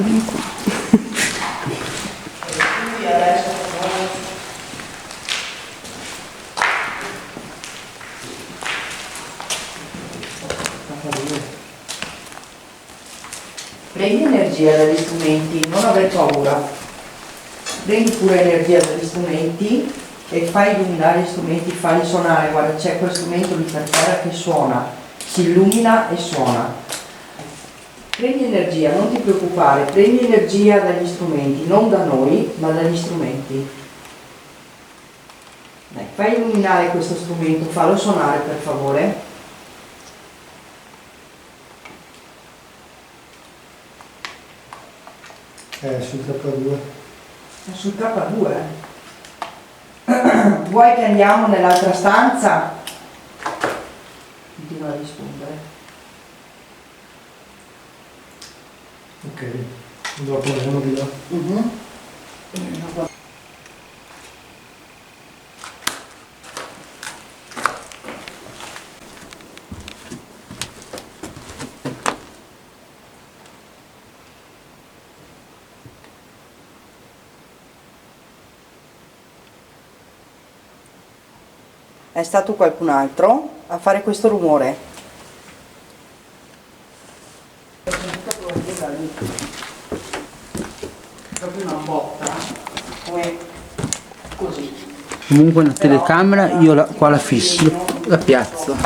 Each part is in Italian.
vieni qua. Prendi energia dagli strumenti, non aver paura. Prendi pure energia dagli strumenti e fai illuminare gli strumenti, fai suonare. Guarda, c'è quel strumento lì per terra che suona, si illumina e suona. Prendi energia, non ti preoccupare, prendi energia dagli strumenti, non da noi, ma dagli strumenti. Dai, fai illuminare questo strumento, fallo suonare per favore. Sul K2. Sul K2. Vuoi che andiamo nell'altra stanza? Continua a rispondere. Ok, dopo andiamo di là. È stato qualcun altro a fare questo rumore. Proprio una botta, come così. Comunque una telecamera io qua la fisso, la piazzo.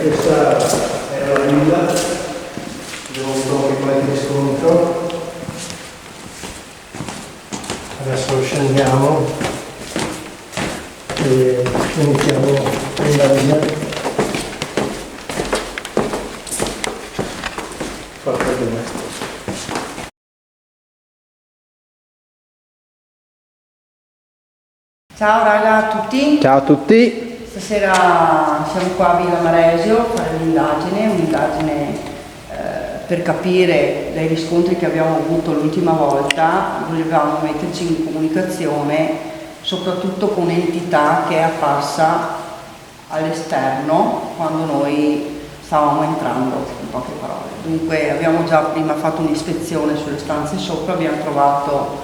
Questa era la villa, abbiamo avuto anche qualche riscontro. Adesso scendiamo e iniziamo l'indagine. Forza bene. Ciao raga a tutti. Ciao a tutti. Stasera siamo qua a Villa Maresio a fare un'indagine per capire dai riscontri che abbiamo avuto l'ultima volta. Volevamo metterci in comunicazione soprattutto con un'entità che è apparsa all'esterno quando noi stavamo entrando, in poche parole. Dunque abbiamo già prima fatto un'ispezione sulle stanze sopra, abbiamo trovato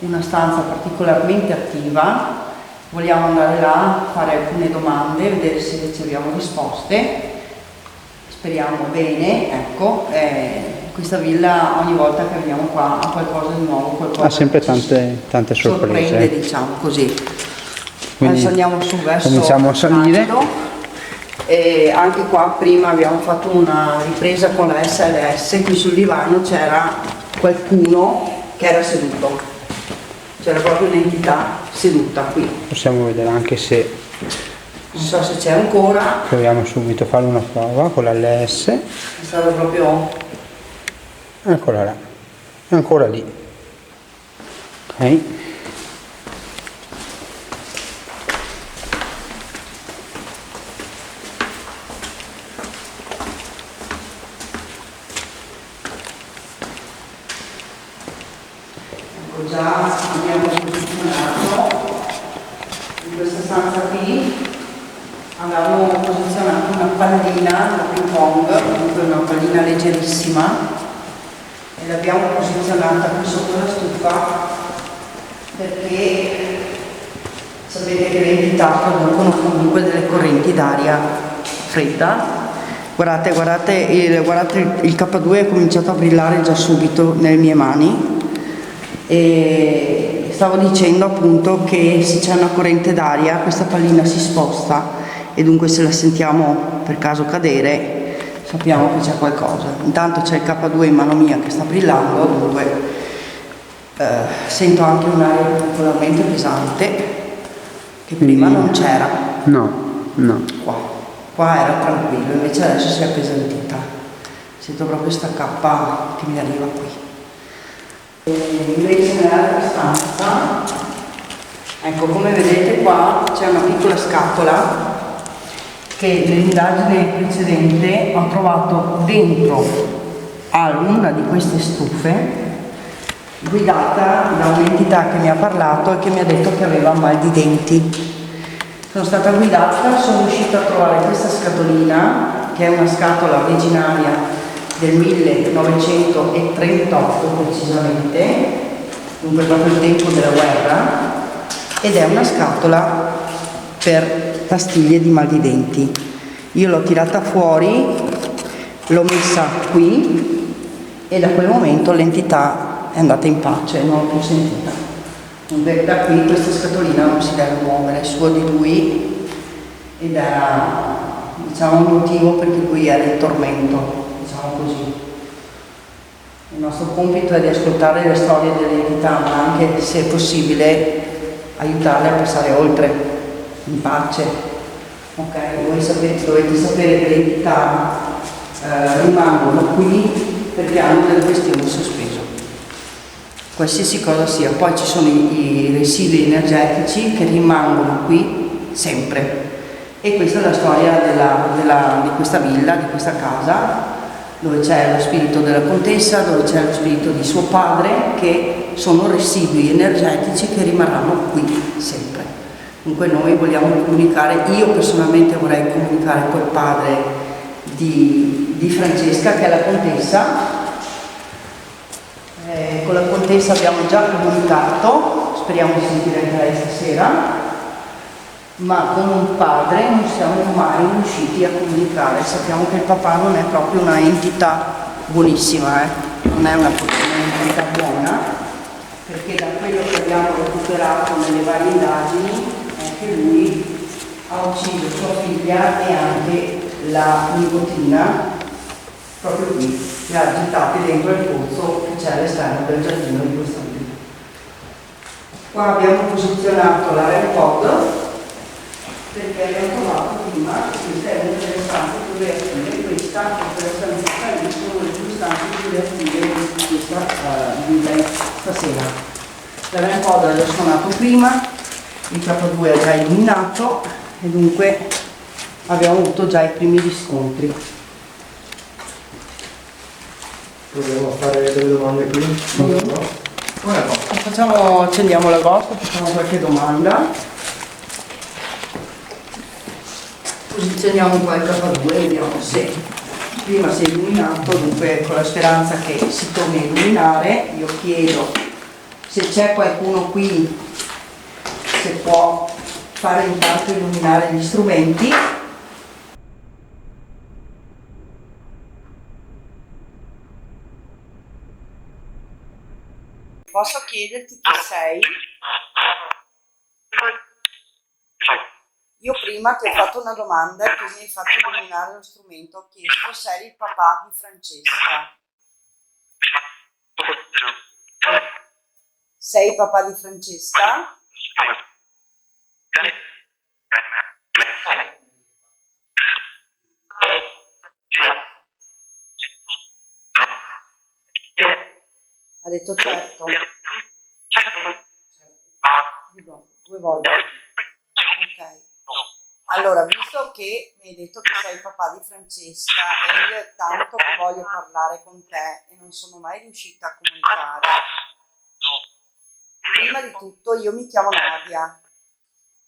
una stanza particolarmente attiva. Vogliamo andare là, fare alcune domande, vedere se riceviamo risposte. Speriamo bene, ecco. Questa villa ogni volta che veniamo qua ha qualcosa di nuovo, qualcosa Ha sempre tante sorprese. sorprende, diciamo così. Quindi adesso andiamo su verso cominciamo a salire. E anche qua prima abbiamo fatto una ripresa con la SLS, qui sul divano c'era qualcuno che era seduto. C'era proprio un'entità seduta qui. Possiamo vedere anche se Non so se c'è ancora. proviamo subito a fare una prova con l'LS. È stato proprio. Eccola là, è ancora lì. Ok. Ecco, già abbiamo posizionato in questa stanza qui. Avevamo posizionato una pallina da ping pong, comunque una pallina leggerissima, e l'abbiamo posizionata qui sotto la stufa perché sapete che le entità producono comunque delle correnti d'aria fredda. Guardate, il K2 è cominciato a brillare già subito nelle mie mani e stavo dicendo appunto che se c'è una corrente d'aria questa pallina si sposta e dunque se la sentiamo per caso cadere sappiamo che c'è qualcosa. Intanto c'è il K2 in mano mia che sta brillando, dunque sento anche un'aria particolarmente pesante che prima non c'era. No. Qua era tranquillo, invece adesso si è appesantita. Sento proprio sta cappa che mi arriva qui. E invece nell'altra stanza, ecco, come vedete qua c'è una piccola scatola che nell'indagine precedente ho trovato dentro ha una di queste stufe guidata da un'entità che mi ha parlato e che mi ha detto che aveva mal di denti. Sono stata guidata, sono riuscita a trovare questa scatolina, che è una scatola originaria del 1938 precisamente, dunque proprio il tempo della guerra, ed è una scatola per pastiglie di mal di denti. Io l'ho tirata fuori, l'ho messa qui e da quel momento l'entità è andata in pace, non l'ho più sentita. Dunque da qui questa scatolina non si deve muovere, è suo di lui ed era, diciamo, un motivo per cui lui era in tormento, diciamo così. Il nostro compito è di ascoltare le storie delle entità, ma anche, se è possibile, aiutarle a passare oltre, in pace. Ok? Voi dovete sapere che le entità rimangono qui perché hanno delle questioni in sospeso. Qualsiasi cosa sia, poi ci sono i residui energetici che rimangono qui sempre. E questa è la storia di questa villa, di questa casa, dove c'è lo spirito della contessa, dove c'è lo spirito di suo padre, che sono residui energetici che rimarranno qui sempre. Dunque noi vogliamo comunicare, io personalmente vorrei comunicare col padre di Francesca, che è la contessa. Con la contessa abbiamo già comunicato, speriamo di sentire anche lei stasera, ma con un padre non siamo mai riusciti a comunicare. Sappiamo che il papà non è proprio una entità buonissima, non è un'entità buona, perché da quello che abbiamo recuperato nelle varie indagini è che lui ha ucciso sua figlia e anche la nipotina proprio qui, li ha gettati dentro il pozzo che c'è all'esterno del giardino di questa villa. Qua abbiamo posizionato la REM pod perché abbiamo trovato prima che questa è una delle stanze più reattive, questa e questa sono le due stanze più reattive di questa villa stasera. La REM pod l'ho suonato prima, il K2 è già illuminato e dunque abbiamo avuto già i primi riscontri. Proviamo a fare delle domande qui? No? Accendiamo la gospa, facciamo qualche domanda. Posizioniamo qua il K2 e vediamo se prima si è illuminato, dunque con la speranza che si torni a illuminare. Io chiedo se c'è qualcuno qui, se può fare intanto illuminare gli strumenti. Posso chiederti chi sei? Io prima ti ho fatto una domanda e tu mi hai fatto illuminare lo strumento, ho chiesto se eri il papà di Francesca. Sei il papà di Francesca? Ha detto certo. Due volte. Ok. Allora, visto che mi hai detto che sei il papà di Francesca e io è tanto che voglio parlare con te e non sono mai riuscita a comunicare, prima di tutto io mi chiamo Nadia.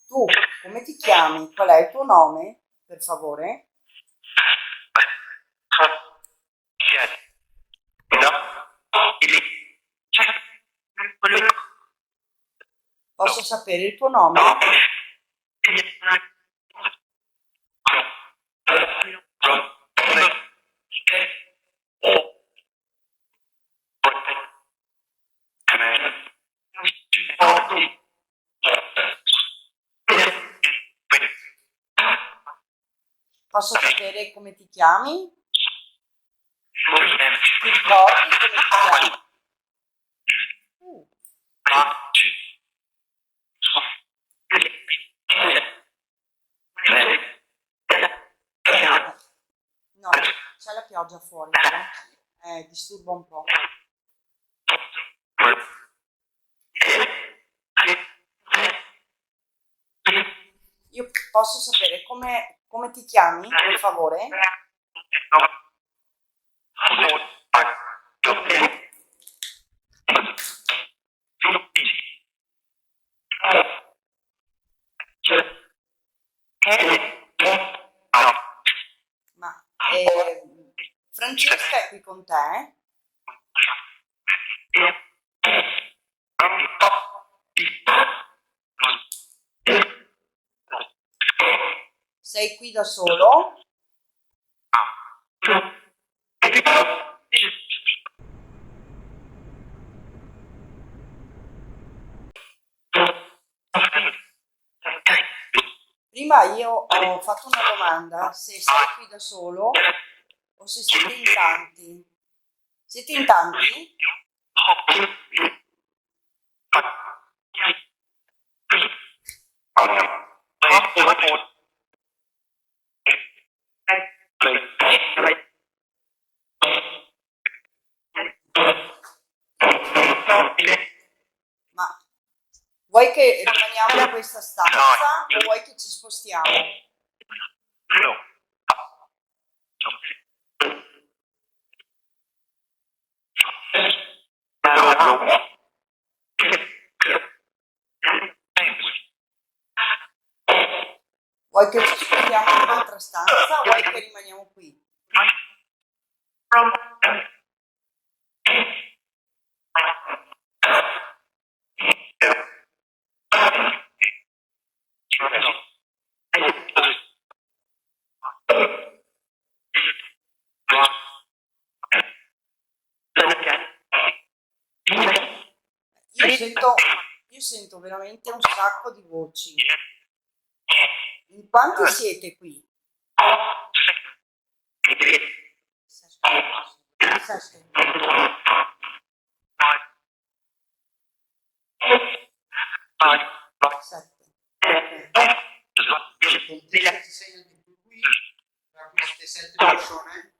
Tu come ti chiami? Qual è il tuo nome, per favore? Posso sapere il tuo nome? Posso sapere come ti chiami? Ti ricordi come ti chiami? No, c'è la pioggia fuori, però disturba un po'. Io posso sapere come ti chiami, per favore? con te? Sei qui da solo? Prima io ho fatto una domanda, se sei qui da solo o se siete in tanti. Siete in tanti? Ma vuoi che rimaniamo in questa stanza o vuoi che ci spostiamo? Vuoi che ci spostiamo in un'altra stanza o vuoi che rimaniamo qui? Io sento veramente un sacco di voci. In quanti siete qui? Sette. Ci sei anche tu qui, tra queste 7 persone?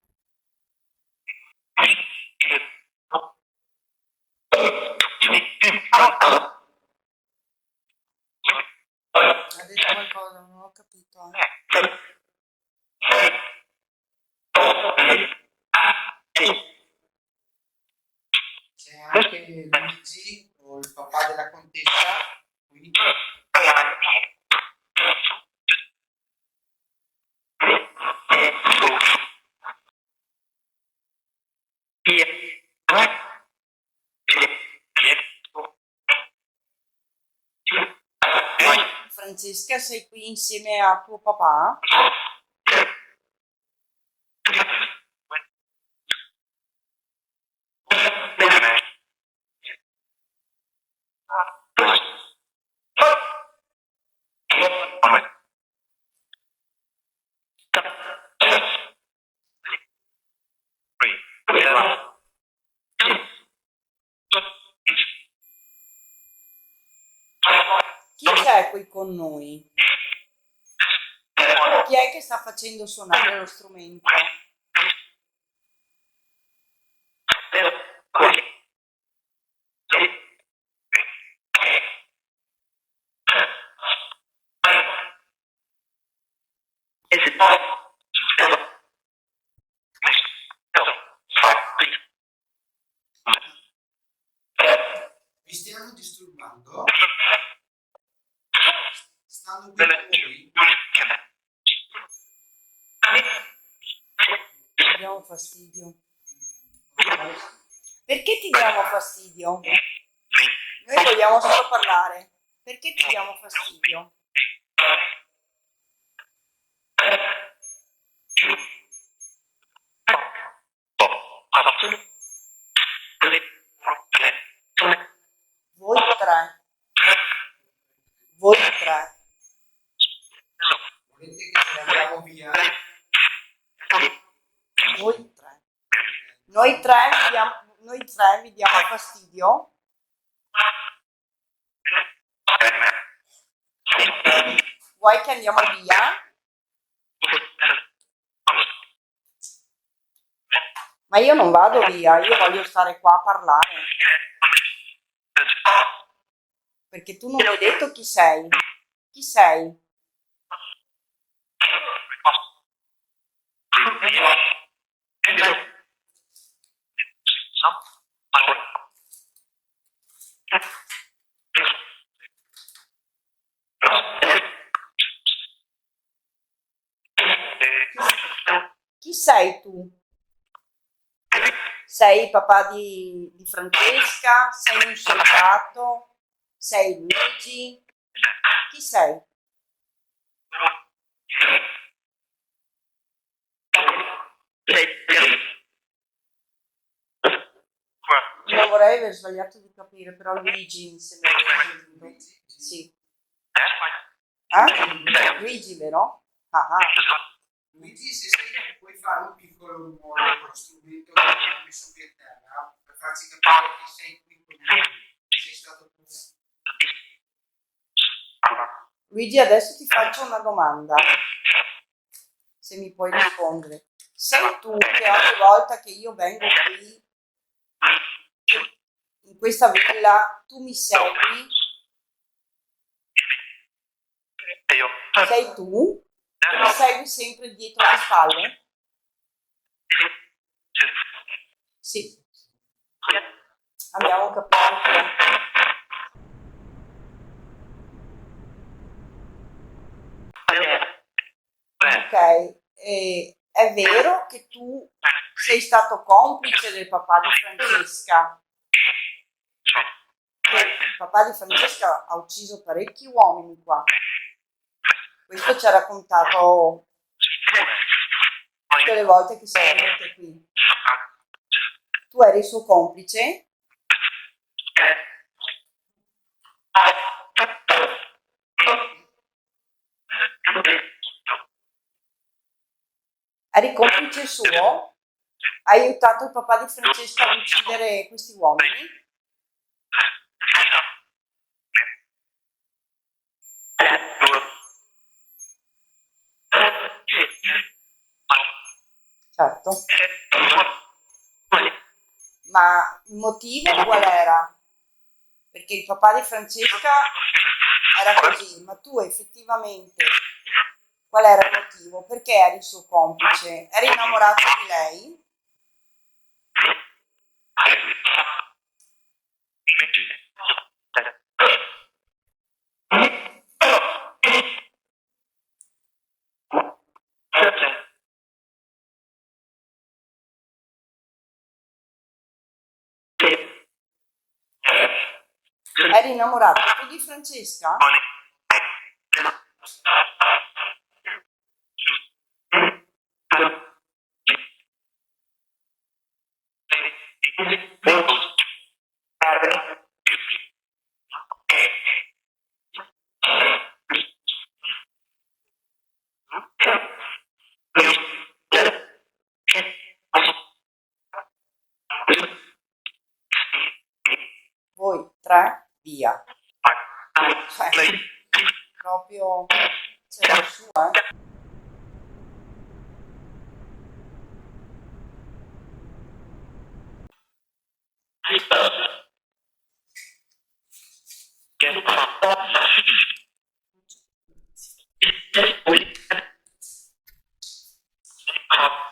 Ha detto qualcosa, non ho capito. C'è anche Luigi, o il papà della contessa, qui. Francesca, sei qui insieme a tuo papà? Chi c'è qui con noi? Chi è che sta facendo suonare lo strumento? Vi stiamo disturbando? Stanno qui con voi? Ti diamo fastidio. Perché ti diamo fastidio? Noi vogliamo solo parlare. Perché ti diamo fastidio? Voi tre. Voi tre. Volete che ce ne andiamo via? Voi tre. Noi tre vi diamo fastidio? Vuoi che andiamo via? Ma io non vado via, io voglio stare qua a parlare. Perché tu non mi hai detto chi sei. Chi sei? Chi sei tu? Sei il papà di Francesca? Sei un soldato? Sei Luigi? Chi sei? Non vorrei aver sbagliato di capire, però Luigi mi sembra che sì. Luigi, vero? Ah. Luigi, se sei, puoi fare un piccolo rumore con lo strumento che abbiamo messo qui a terra per farci capire che sei qui con noi, sei stato tu. Luigi, adesso ti faccio una domanda, se mi puoi rispondere. Sei tu che ogni volta che io vengo qui, in questa villa, tu mi segui? Sei tu? Che mi segui sempre dietro le spalle? Sì. Abbiamo capito che... Ok, è vero che tu sei stato complice del papà di Francesca? Che il papà di Francesca ha ucciso parecchi uomini qua. Questo ci ha raccontato tutte le volte che siamo venute qui. Tu eri il suo complice? Eri complice suo? Hai aiutato il papà di Francesca ad uccidere questi uomini? Certo. Ma il motivo qual era? Perché il papà di Francesca era così, ma tu effettivamente qual era il motivo? Perché eri il suo complice? Eri innamorato di lei? Eri innamorato tu di Francesca? Voi tre, via. Cioè, proprio c'è la sua,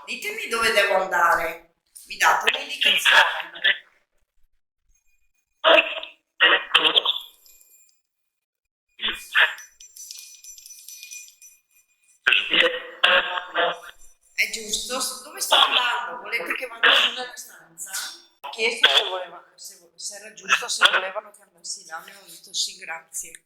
Ditemi dove devo andare. Mi date un'indicazione. È giusto? Dove sto andando? Volete che vada su nella stanza? Ho chiesto se era giusto, se volevano che andassi là, mi hanno detto sì, grazie.